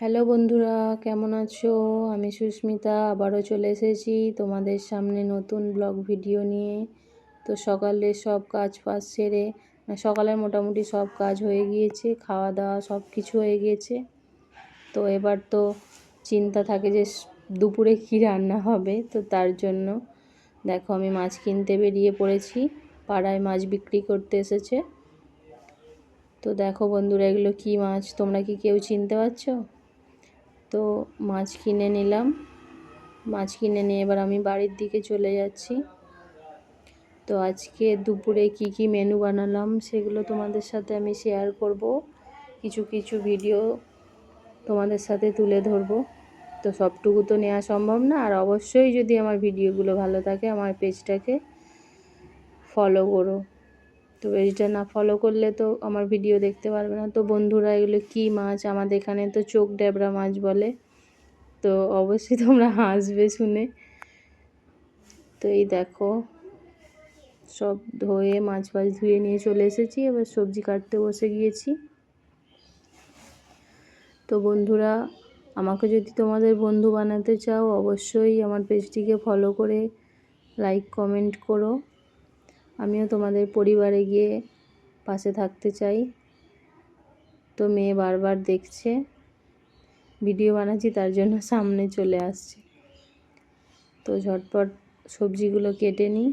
Hello বন্ধুরা, কেমন আছো? আমি সুস্মিতা আবারও চলে এসেছি তোমাদের সামনে নতুন ব্লগ ভিডিও নিয়ে। তো সকালে সব কাজ সেরে সকালের মোটামুটি সব কাজ হয়ে গিয়েছে, খাওয়া দাওয়া সব কিছু হয়ে গিয়েছে। তো এবার তো চিন্তা থাকে যে দুপুরে কী রান্না হবে। তো তার জন্য দেখো আমি মাছ কিনতে বেরিয়ে পড়েছি। পাড়ায় মাছ বিক্রি করতে এসেছে। তো দেখো বন্ধুরা, এগুলো কী মাছ তোমরা কি কেউ চিনতে পারছো? তো মাছ কিনে নিলাম। মাছ কিনে নিয়ে এবার আমি বাড়ির দিকে চলে যাচ্ছি। তো আজকে দুপুরে কি মেনু বানালাম সেগুলো তোমাদের সাথে আমি শেয়ার করব। কিছু ভিডিও তোমাদের সাথে তুলে ধরবো। তো সবটুকু তো নেওয়া সম্ভব না। আর অবশ্যই যদি আমার ভিডিওগুলো ভালো থাকে আমার পেজটাকে ফলো করো। তো পেজটা না ফলো করলে তো আমার ভিডিও দেখতে পারবে না। তো বন্ধুরা, এগুলো কী মাছ? আমাদের এখানে তো চোখ ড্যাবড়া মাছ বলে। তো অবশ্যই তোমরা হাসবে শুনে। তো এই দেখো সব মাছ ধুয়ে নিয়ে চলে এসেছি। এবার সবজি কাটতে বসে গিয়েছি। তো বন্ধুরা, আমাকে যদি তোমাদের বন্ধু বানাতে চাও অবশ্যই আমার পেজটিকে ফলো করে লাইক কমেন্ট করো। আমিও তোমাদের পরিবারে গিয়ে পাশে থাকতে চাই। তো মেয়ে বারবার দেখছে ভিডিও বানাচ্ছি, তার জন্য সামনে চলে আসছে। তো ঝটপট সবজিগুলো কেটে নিই।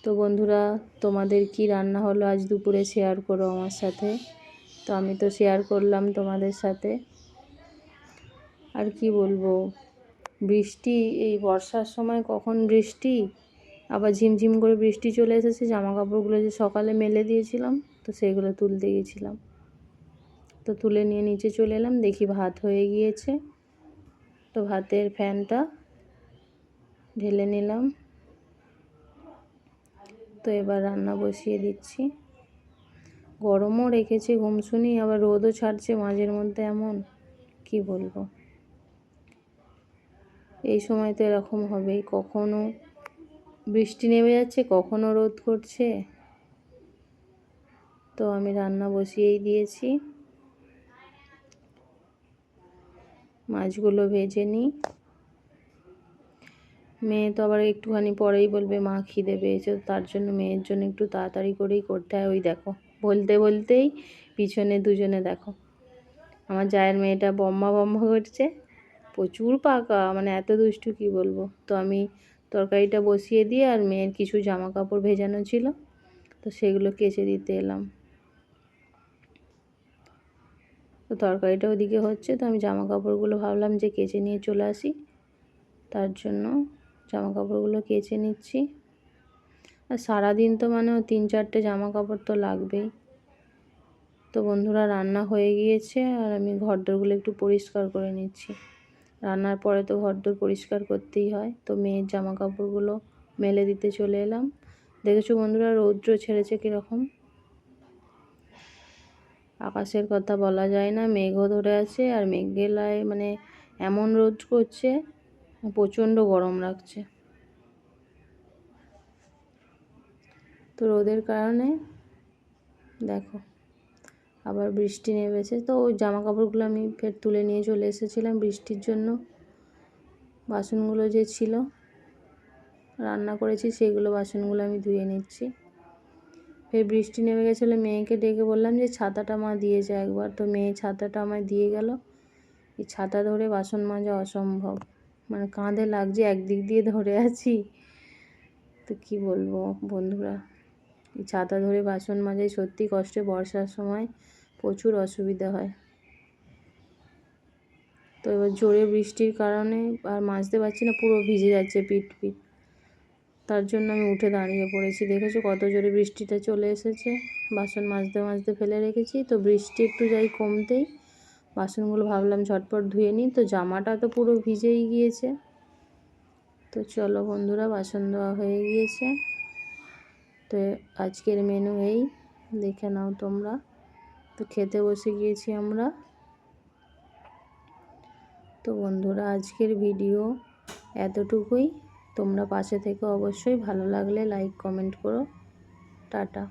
তো বন্ধুরা, তোমাদের কি রান্না হলো আজ দুপুরে শেয়ার করো আমার সাথে। তো আমি তো শেয়ার করলাম তোমাদের সাথে। আর কি বলবো, বৃষ্টি, এই বর্ষার সময় কখন বৃষ্টি, আবার ঝিমঝিম করে বৃষ্টি চলে এসেছে। জামা কাপড়গুলো যে সকালে মেলে দিয়েছিলাম তো সেগুলো তুলতে গেছিলাম। তো তুলে নিয়ে নিচে চলে এলাম, দেখি ভাত হয়ে গিয়েছে। তো ভাতের ফ্যানটা ঢেলে নিলাম। তো এবার রান্না বসিয়ে দিচ্ছি। গরমও রেখেছে ঘুমসুনি, আবার রোদও ছাড়ছে মাঝের মধ্যে। এমন কি বলবো, এই সময় তো এরকম হবেই। কখনো বৃষ্টি নেমে যাচ্ছে, কখনো রোদ করছে। তো আমি রান্না বসিয়েই দিয়েছি। মাছগুলো ভেজে নিই। মেয়ে তো আবার একটুখানি পরেই বলবে মা খিদে পেয়েছে। তার জন্য মেয়ের জন্য একটু তাড়াতাড়ি করেই করতে হয়। ওই দেখো বলতে বলতেই পিছনে দুজনে দেখো, আমার জায়ের মেয়েটা বম্মা করছে। প্রচুর পাকা, মানে এত দুষ্টু কি বলবো। তো আমি তরকারিটা বসিয়ে দিয়ে আর মেয়ের কিছু জামা কাপড় ভেজানো ছিল তো সেগুলো কেচে দিতে এলাম। তো তরকারিটা ওদিকে হচ্ছে, তো আমি জামা কাপড়গুলো ভাবলাম যে কেচে নিয়ে চলে আসি। তার জন্য জামা কাপড়গুলো কেচে নিচ্ছি। আর সারাদিন তো মানে 3-4টে জামা কাপড় তো লাগবেই। তো বন্ধুরা, রান্না হয়ে গিয়েছে আর আমি ঘরদোরগুলো একটু পরিষ্কার করে নিচ্ছি। রান্নার পরে তো ঘরদোর পরিষ্কার করতেই হয়। তো মেয়ের জামা কাপড়গুলো মেলে দিতে চলে এলাম। দেখেছো বন্ধুরা, রৌদ্র ছেড়েছে কীরকম। আকাশের কথা বলা যায় না, মেঘও ধরে আছে। আর মেঘ গেলায় মানে এমন রোদ করছে, প্রচণ্ড গরম লাগছে। তো রোদের কারণে দেখো আবার বৃষ্টি নেমেছে। তো ওই জামা কাপড়গুলো আমি ফের তুলে নিয়ে চলে এসেছিলাম বৃষ্টির জন্য। বাসনগুলো যে ছিল রান্না করেছি সেগুলো বাসনগুলো আমি ধুয়ে নিচ্ছি। ফের বৃষ্টি নেমে গেছিলো, মেয়েকে ডেকে বললাম যে ছাতাটা মা দিয়ে যায় একবার। তো মেয়ে ছাতাটা আমায় দিয়ে গেল। এই ছাতা ধরে বাসন মাজা অসম্ভব, মানে কাঁধে লাগছে, একদিক দিয়ে ধরে আছি। তো কি বলবো বন্ধুরা, এই ছাতা ধরে বাসন মাজাই সত্যি কষ্ট। বর্ষার সময় প্রচুর অসুবিধা হয়। তো এবার জোরে বৃষ্টির কারণে আর মাজতে পারছি না, পুরো ভিজে যাচ্ছে পিঠ। তার জন্য আমি উঠে দাঁড়িয়ে পড়েছি। দেখেছো কত জোরে বৃষ্টিটা চলে এসেছে। বাসন মাজতে ফেলে রেখেছি। তো বৃষ্টি একটু যাই কমতেই বাসনগুলো ভাবলাম ঝটপট ধুয়ে নিই। তো জামাটা তো পুরো ভিজেই গিয়েছে। তো চলো বন্ধুরা, বাসন ধোয়া হয়ে গিয়েছে। তো আজকের মেনু এই, দেখে নাও তোমরা। তো খেতে বসে গিয়েছি আমরা। তো বন্ধুরা, আজকের ভিডিও এতটুকুই। তোমরা পাশে থেকে অবশ্যই, ভালো লাগলে লাইক কমেন্ট করো। টাটা।